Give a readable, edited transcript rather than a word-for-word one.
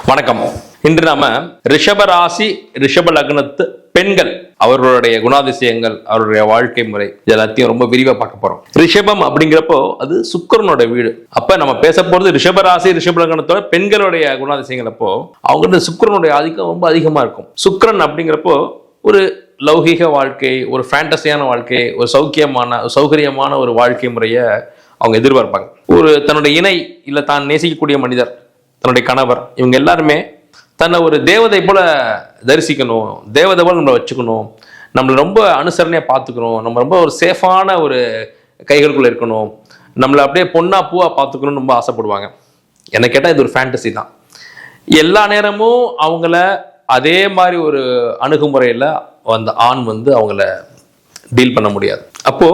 வணக்கம். இன்று நாம ரிஷபராசி ரிஷப லக்னத்து பெண்கள் அவர்களுடைய குணாதிசயங்கள், அவருடைய வாழ்க்கை முறை எல்லாத்தையும் ரொம்ப விரிவா பார்க்க போறோம். ரிஷபம் அப்படிங்கிறப்போ அது சுக்கிரனோட வீடு. அப்ப நம்ம பேச போறது ரிஷபராசி ரிஷப லக்னத்தோட பெண்களுடைய குணாதிசயங்கள். அப்போ அவங்க சுக்கிரனுடைய ஆதிக்கம் ரொம்ப அதிகமா இருக்கும். சுக்கிரன் அப்படிங்கிறப்போ ஒரு லௌகீக வாழ்க்கை, ஒரு ஃபேண்டசியான வாழ்க்கை, ஒரு சௌகரியமான ஒரு வாழ்க்கை முறையை அவங்க எதிர்பார்ப்பாங்க. ஒரு தன்னுடைய இணை இல்ல தான் நேசிக்கக்கூடிய மனிதர், தன்னுடைய கணவர், இவங்க எல்லாருமே தன்னை ஒரு தேவதை போல தரிசிக்கணும், தேவதை போல நம்மளை வச்சுக்கணும், நம்மளை ரொம்ப அனுசரணையா பார்த்துக்கணும், நம்ம ரொம்ப ஒரு சேஃபான ஒரு கைகளுக்குள்ள இருக்கணும், நம்மளை அப்படியே பொண்ணா பூவா பார்த்துக்கணும்னு ரொம்ப ஆசைப்படுவாங்க. என்ன கேட்டால் இது ஒரு ஃபேண்டசி தான். எல்லா நேரமும் அவங்கள அதே மாதிரி ஒரு அணுகுமுறையில் அந்த ஆண் அவங்கள டீல் பண்ண முடியாது. அப்போ